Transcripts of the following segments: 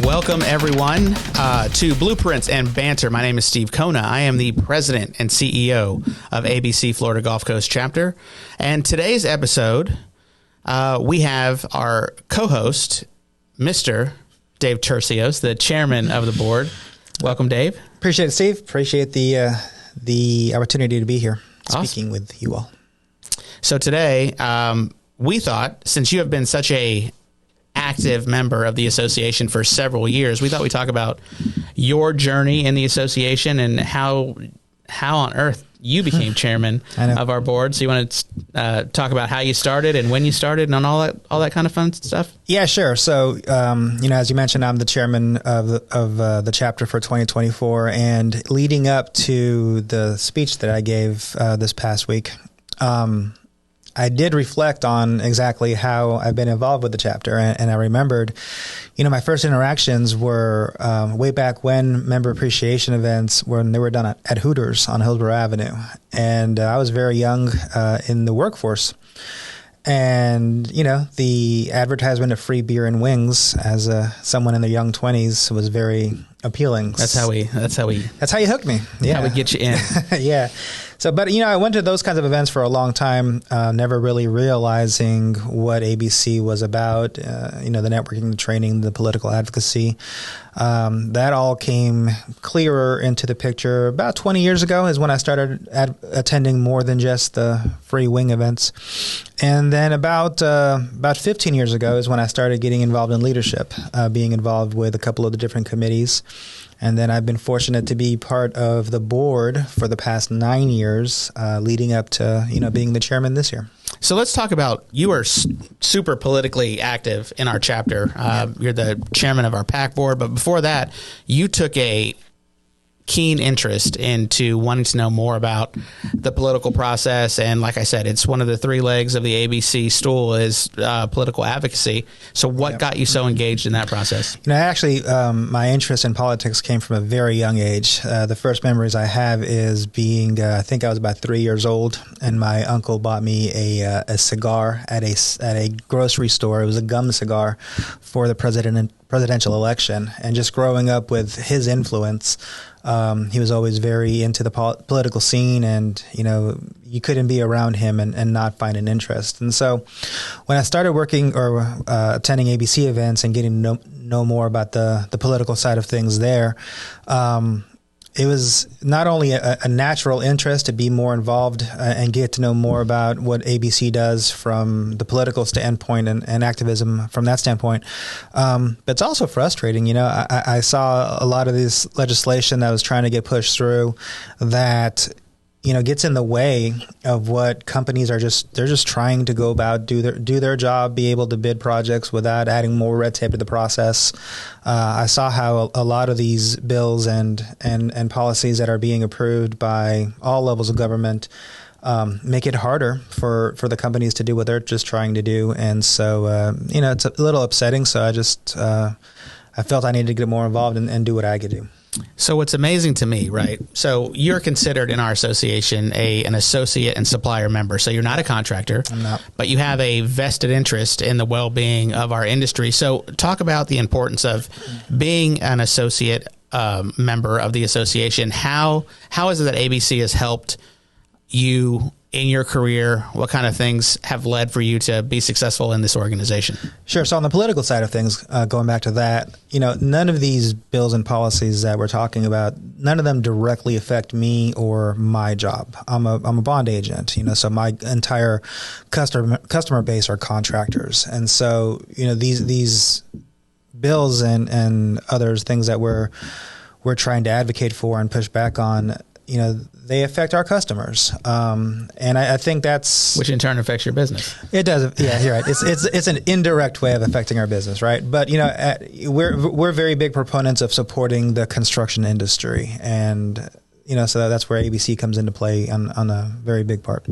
Welcome, everyone, to Blueprints and Banter. My name is Steve Kona. I am the president and CEO of ABC Florida Gulf Coast Chapter. And today's episode, we have our co-host, Mr. Dave Turcios, the chairman of the board. Welcome, Dave. Appreciate it, Steve. Appreciate the opportunity to be here speaking with you all. So today, we thought, since you have been such a active member of the association for several years, we thought we'd talk about your journey in the association and how on earth you became chairman of our board. So you want to talk about how you started and when you started and on all that kind of fun stuff? Yeah, sure. So, as you mentioned, I'm the chairman of the chapter for 2024, and leading up to the speech that I gave this past week, I did reflect on exactly how I've been involved with the chapter. And I remembered, my first interactions were way back when member appreciation events, when they were done at Hooters on Hillsborough Avenue. And I was very young in the workforce. And, the advertisement of free beer and wings as someone in their young 20s was very appealing. That's how you hooked me. Yeah. How we get you in. Yeah. So, but, I went to those kinds of events for a long time, never really realizing what ABC was about, the networking, the training, the political advocacy. That all came clearer into the picture about 20 years ago is when I started attending more than just the free wing events. And then about 15 years ago is when I started getting involved in leadership, being involved with a couple of the different committees. And then I've been fortunate to be part of the board for the past 9 years, leading up to, being the chairman this year. So let's talk about, you are super politically active in our chapter. You're the chairman of our PAC board. But before that, you took a keen interest into wanting to know more about the political process. And like I said, it's one of the three legs of the ABC stool is political advocacy. So what got you so engaged in that process? Actually, my interest in politics came from a very young age. The first memories I have is being, I think I was about 3 years old, and my uncle bought me a cigar at a grocery store. It was a gum cigar for the presidential election. And just growing up with his influence, he was always very into the political scene, and, you couldn't be around him and not find an interest. And so when I started working or attending ABC events and getting to know more about the political side of things there, it was not only a natural interest to be more involved and get to know more about what ABC does from the political standpoint and activism from that standpoint, but it's also frustrating. I saw a lot of this legislation that was trying to get pushed through that gets in the way of what companies they're just trying to go about, do their job, be able to bid projects without adding more red tape to the process. I saw how a lot of these bills and policies that are being approved by all levels of government make it harder for the companies to do what they're just trying to do. And so, it's a little upsetting. So I felt I needed to get more involved and do what I could do. So what's amazing to me, right? So you're considered in our association an associate and supplier member. So you're not a contractor, I'm not, but you have a vested interest in the well-being of our industry. So talk about the importance of being an associate member of the association. How is it that ABC has helped you in your career? What kind of things have led for you to be successful in this organization? Sure. So on the political side of things, going back to that, none of these bills and policies that we're talking about, none of them directly affect me or my job. I'm a bond agent, so my entire customer base are contractors. And so, these bills and others, things that we're trying to advocate for and push back on, they affect our customers. And I think that's... Which in turn affects your business. It does. Yeah, you're right. It's an indirect way of affecting our business, right? But, we're very big proponents of supporting the construction industry. And, so that's where ABC comes into play on a very big part.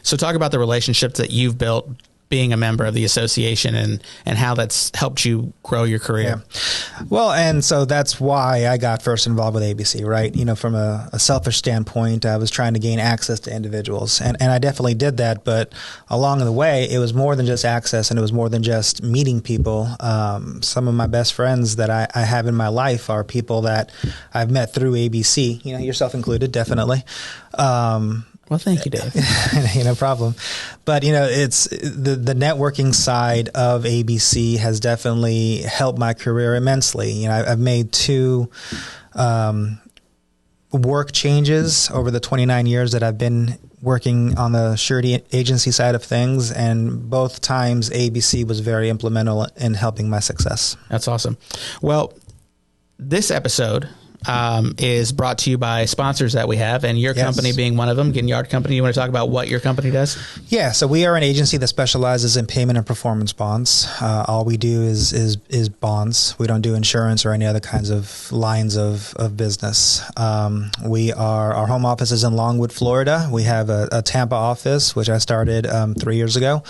So talk about the relationships that you've built being a member of the association and how that's helped you grow your career. Yeah. Well, and so that's why I got first involved with ABC, right? From a selfish standpoint, I was trying to gain access to individuals, and I definitely did that. But along the way, it was more than just access, and it was more than just meeting people. Some of my best friends that I have in my life are people that I've met through ABC, yourself included, definitely. Well, thank you, Dave. No problem. But, it's the networking side of ABC has definitely helped my career immensely. I've made 2 work changes over the 29 years that I've been working on the surety agency side of things, and both times ABC was very implemental in helping my success. That's awesome. Well, this episode is brought to you by sponsors that we have, and your company being one of them, Guignard Company. You want to talk about what your company does? Yeah, so we are an agency that specializes in payment and performance bonds. All we do is bonds. We don't do insurance or any other kinds of lines of business. Our home office is in Longwood, Florida. We have a Tampa office, which I started 3 years ago,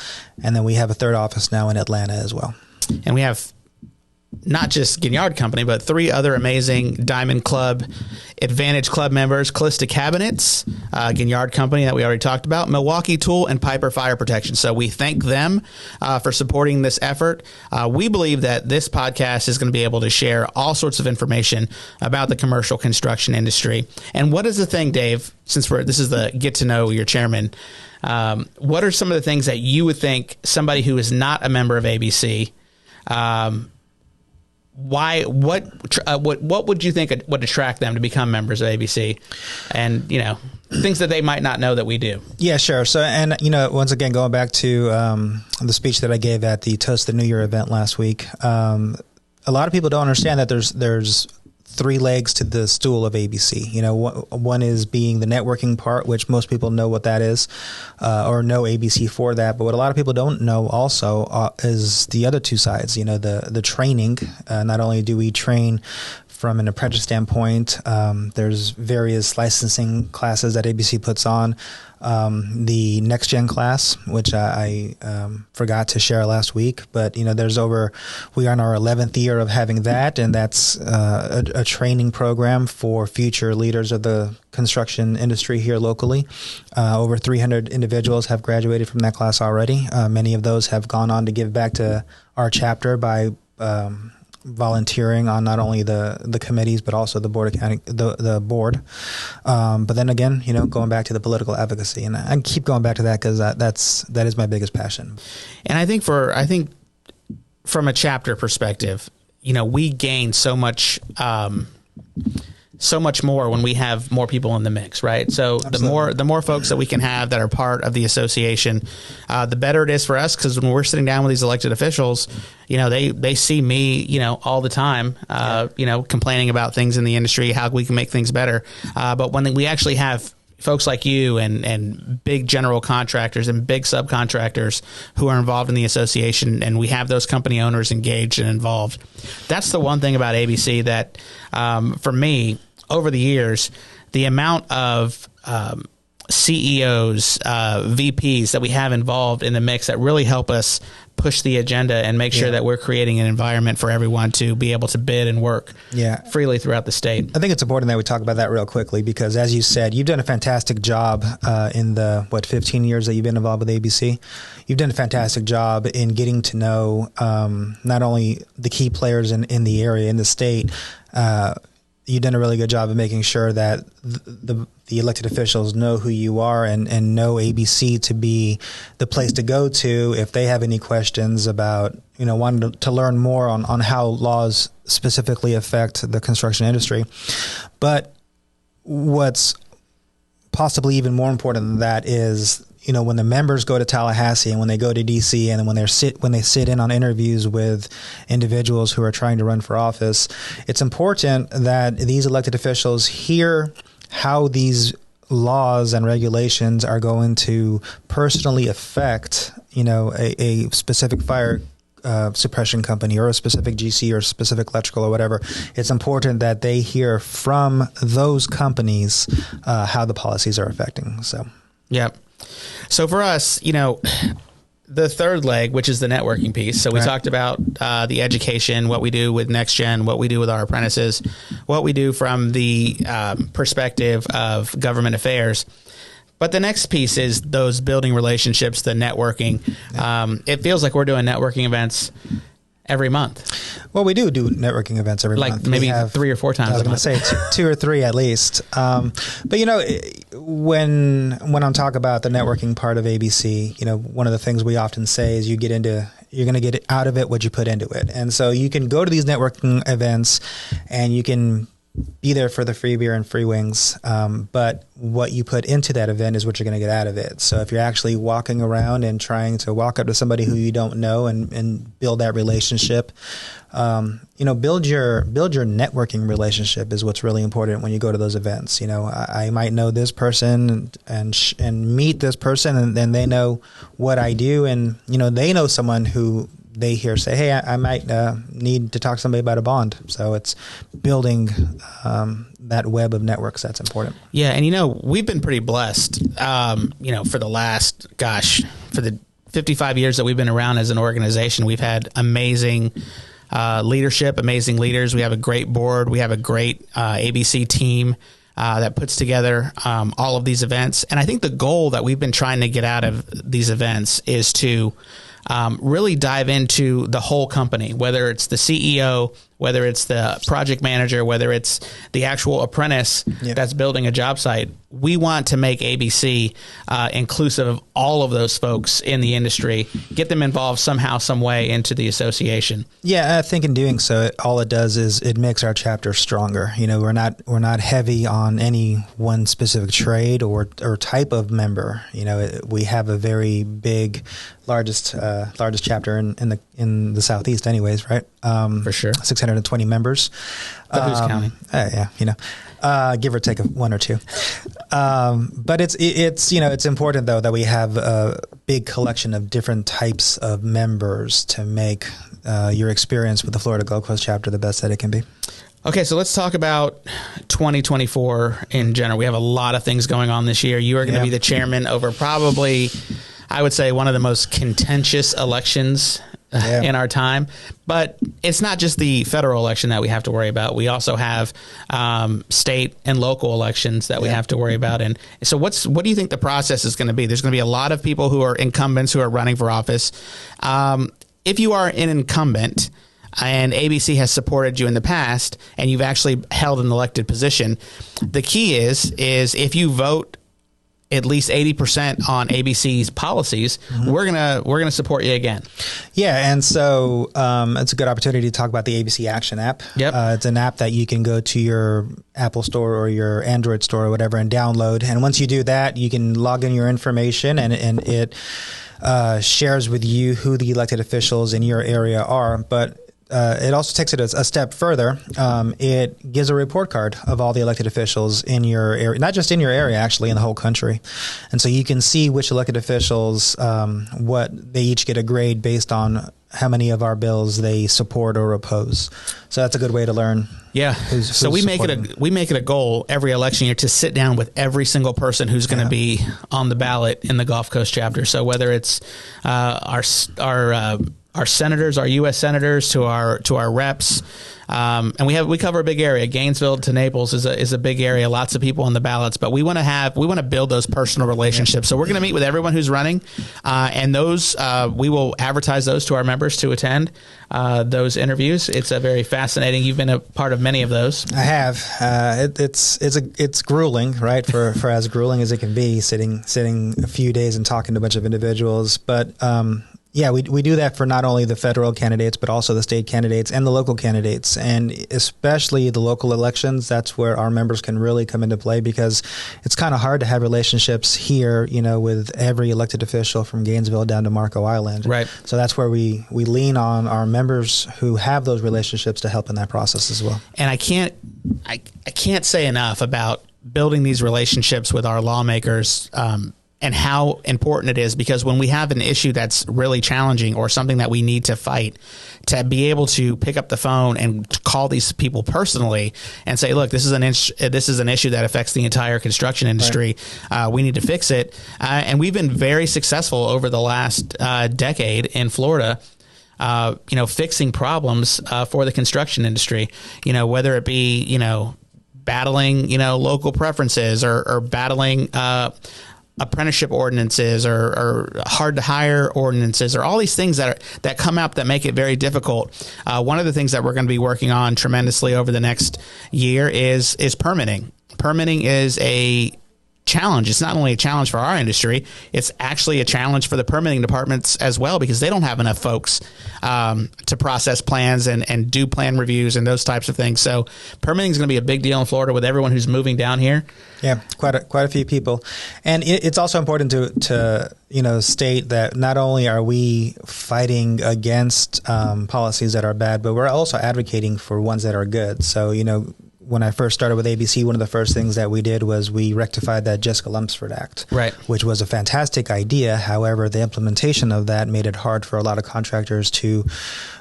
and then we have a third office now in Atlanta as well. And we have not just Guignard Company, but 3 other amazing Diamond Club Advantage Club members: Callista Cabinets, Guignard Company that we already talked about, Milwaukee Tool, and Piper Fire Protection. So we thank them for supporting this effort. We believe that this podcast is going to be able to share all sorts of information about the commercial construction industry. And what is the thing, Dave, since this is the get to know your chairman, what are some of the things that you would think somebody who is not a member of ABC, what would you think would attract them to become members of ABC, and things that they might not know that we do? Yeah, sure. So, and once again, going back to the speech that I gave at the Toast the New Year event last week, a lot of people don't understand that there's 3 legs to the stool of ABC. One is being the networking part, which most people know what that is, or know ABC for that. But what a lot of people don't know also is the other 2 sides. The training. Not only do we train from an apprentice standpoint, there's various licensing classes that ABC puts on. The next gen class, which I forgot to share last week, but we are in our 11th year of having that, and that's a training program for future leaders of the construction industry here locally. Over 300 individuals have graduated from that class already. Many of those have gone on to give back to our chapter by volunteering on not only the committees but also the board the board. But then again, going back to the political advocacy, and I keep going back to that because that is my biggest passion. And I think from a chapter perspective, we gain so much more when we have more people in the mix, right? So Absolutely. the more folks that we can have that are part of the association, the better it is for us, because when we're sitting down with these elected officials, they see me, all the time, complaining about things in the industry, how we can make things better. But when we actually have folks like you and big general contractors and big subcontractors who are involved in the association, and we have those company owners engaged and involved, that's the one thing about ABC that, for me, over the years, the amount of CEOs, VPs that we have involved in the mix that really help us push the agenda and make sure that we're creating an environment for everyone to be able to bid and work freely throughout the state. I think it's important that we talk about that real quickly, because as you said, you've done a fantastic job in the 15 years that you've been involved with ABC. You've done a fantastic job in getting to know not only the key players in the area, in the state. You've done a really good job of making sure that the elected officials know who you are and know ABC to be the place to go to if they have any questions about, wanting to learn more on how laws specifically affect the construction industry. But what's possibly even more important than that is, when the members go to Tallahassee and when they go to DC and when they sit in on interviews with individuals who are trying to run for office, it's important that these elected officials hear how these laws and regulations are going to personally affect, a specific fire suppression company or a specific GC or specific electrical or whatever. It's important that they hear from those companies how the policies are affecting. So, yeah. So for us, the third leg, which is the networking piece. So we talked about the education, what we do with Next Gen, what we do with our apprentices, what we do from the perspective of government affairs. But the next piece is those building relationships, the networking. It feels like we're doing networking events every month. Well, we do networking events every month. Like maybe 3 or 4 times. I was going to say two or three at least. But when I'm talking about the networking part of ABC, one of the things we often say is you're going to get out of it what you put into it. And so you can go to these networking events and you can be there for the free beer and free wings. But what you put into that event is what you're going to get out of it. So if you're actually walking around and trying to walk up to somebody who you don't know and build that relationship, build your networking relationship is what's really important when you go to those events. I might know this person and meet this person, and then they know what I do, and they know someone who they hear say, hey, I might need to talk to somebody about a bond. So it's building that web of networks that's important. Yeah, and we've been pretty blessed, for the 55 years that we've been around as an organization. We've had amazing leadership, amazing leaders. We have a great board. We have a great ABC team that puts together all of these events. And I think the goal that we've been trying to get out of these events is to really dive into the whole company, whether it's the CEO, whether it's the project manager, whether it's the actual apprentice that's building a job site. We want to make ABC inclusive of all of those folks in the industry, get them involved somehow, some way into the association. Yeah, I think in doing so, all it does is it makes our chapter stronger. We're not heavy on any one specific trade or type of member. We have a very big, largest chapter in the Southeast, anyways, right? For sure, 620 members. But who's counting? Give or take one or two. But it's important though that we have a big collection of different types of members to make your experience with the Florida Gulf Coast chapter the best that it can be. Okay, so let's talk about 2024 in general. We have a lot of things going on this year. You are going to be the chairman over probably, I would say, one of the most contentious elections in our time. But it's not just the federal election that we have to worry about. We also have state and local elections that we have to worry about. And so what do you think the process is going to be? There's going to be a lot of people who are incumbents who are running for office. If you are an incumbent and ABC has supported you in the past and you've actually held an elected position, the key is if you vote at least 80% on ABC's policies, we're gonna support you again. Yeah, and so it's a good opportunity to talk about the ABC Action app. Yep. It's an app that you can go to your Apple Store or your Android store or whatever and download. And once you do that, you can log in your information and it shares with you who the elected officials in your area are. But it also takes it a step further. It gives a report card of all the elected officials in your area, not just in your area, actually in the whole country. And so you can see which elected officials, what they each get a grade based on how many of our bills they support or oppose. So that's a good way to learn. Yeah. So we make it a goal every election year to sit down with every single person who's going to be on the ballot in the Gulf Coast chapter. So whether it's our senators, our U.S. senators, to our reps, and we cover a big area. Gainesville to Naples is a big area. Lots of people on the ballots, but we want to build those personal relationships. So we're going to meet with everyone who's running, and those we will advertise those to our members to attend those interviews. It's a very fascinating. You've been a part of many of those. I have. It's grueling, right? For as grueling as it can be, sitting a few days and talking to a bunch of individuals, but. Yeah, we do that for not only the federal candidates, but also the state candidates and the local candidates. And especially the local elections, that's where our members can really come into play, because it's kind of hard to have relationships here, with every elected official from Gainesville down to Marco Island. Right. So that's where we lean on our members who have those relationships to help in that process as well. And I can't say enough about building these relationships with our lawmakers, and how important it is, because when we have an issue that's really challenging or something that we need to fight, to be able to pick up the phone and call these people personally and say, look, this is an issue that affects the entire construction industry. Right. We need to fix it. And we've been very successful over the last decade in Florida, fixing problems for the construction industry, whether it be, battling, local preferences or battling apprenticeship ordinances or hard to hire ordinances, or all these things that come up that make it very difficult. One of the things that we're going to be working on tremendously over the next year is permitting. Permitting is a challenge. It's not only a challenge for our industry, it's actually a challenge for the permitting departments as well, because they don't have enough folks to process plans and do plan reviews and those types of things. So permitting is going to be a big deal in Florida with everyone who's moving down here. Yeah, quite a few people. And it's also important to state that not only are we fighting against policies that are bad, but we're also advocating for ones that are good. So, when I first started with ABC, one of the first things that we did was we rectified that Jessica Lunsford Act, right, which was a fantastic idea. However, the implementation of that made it hard for a lot of contractors to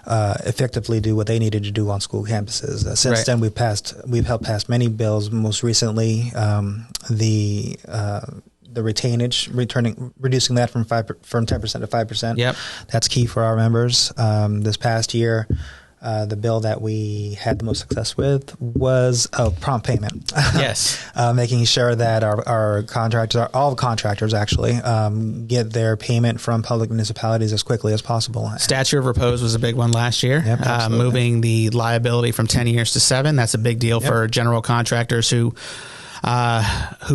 effectively do what they needed to do on school campuses. Since then, we've helped pass many bills. Most recently, the retainage, reducing that from 10% to 5%. Yep, that's key for our members. This past year, the bill that we had the most success with was prompt payment. Yes. Making sure that our contractors, all contractors actually, get their payment from public municipalities as quickly as possible. Statute of repose was a big one last year. Yep, moving the liability from 10 years to 7. That's a big deal for general contractors who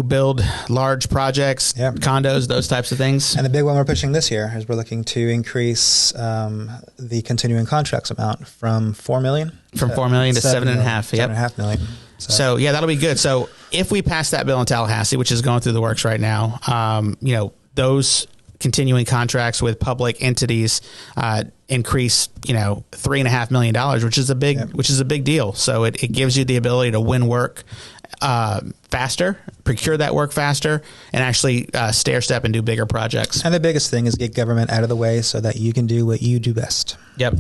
build large projects, condos, those types of things. And the big one we're pushing this year is we're looking to increase the continuing contracts amount from $4 million to $7.5 million. $7.5 million. So that'll be good. So if we pass that bill in Tallahassee, which is going through the works right now, those continuing contracts with public entities increase, $3.5 million, which is a big deal. So it gives you the ability to win work faster, procure that work faster, and actually stair step and do bigger projects. And the biggest thing is get government out of the way so that you can do what you do best. Yep.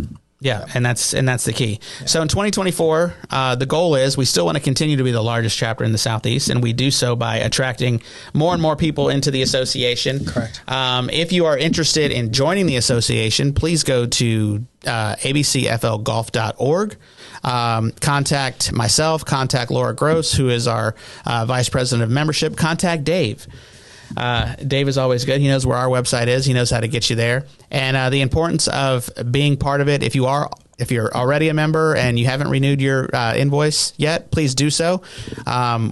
Yeah, and that's the key. Yeah. So in 2024, the goal is we still want to continue to be the largest chapter in the Southeast, and we do so by attracting more and more people into the association. Correct. If you are interested in joining the association, please go to abcflgolf.org. Contact myself, contact Laura Gross, who is our Vice President of Membership. Contact Dave. Dave is always good. He knows where our website is. He knows how to get you there. And the importance of being part of it. If you're already a member and you haven't renewed your invoice yet, please do so.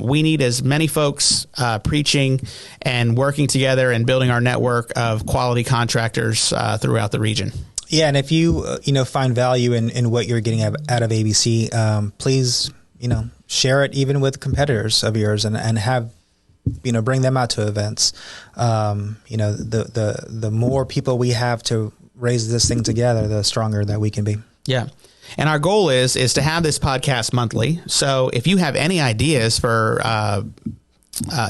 We need as many folks preaching and working together and building our network of quality contractors throughout the region. Yeah, and if you find value in what you're getting out of ABC, please share it even with competitors of yours and have bring them out to events. The more people we have to raise this thing together, the stronger that we can be. Yeah. And our goal is to have this podcast monthly. So if you have any ideas for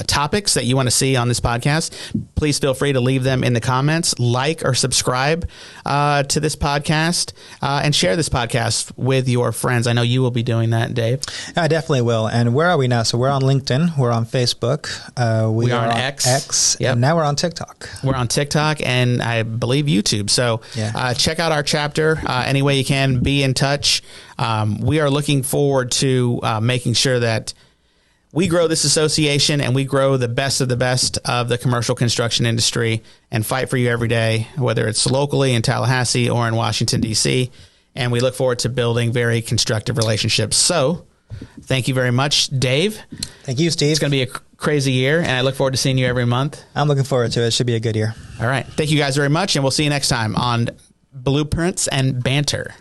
topics that you want to see on this podcast, please feel free to leave them in the comments, like or subscribe to this podcast, and share this podcast with your friends. I know you will be doing that, Dave. I definitely will. And where are we now? So we're on LinkedIn. We're on Facebook. We are on X. Yep. And now we're on TikTok. We're on TikTok and I believe YouTube. So check out our chapter any way you can. Be in touch. We are looking forward to making sure that we grow this association and we grow the best of the commercial construction industry and fight for you every day, whether it's locally in Tallahassee or in Washington, D.C. And we look forward to building very constructive relationships. So thank you very much, Dave. Thank you, Steve. It's going to be a crazy year, and I look forward to seeing you every month. I'm looking forward to it. It should be a good year. All right. Thank you guys very much, and we'll see you next time on Blueprints and Banter.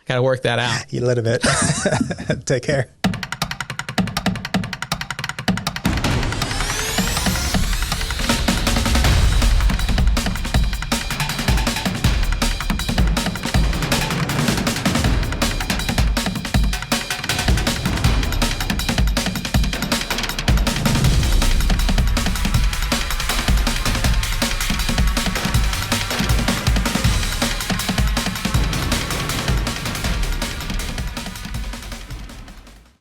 Got to work that out. A little bit. Take care.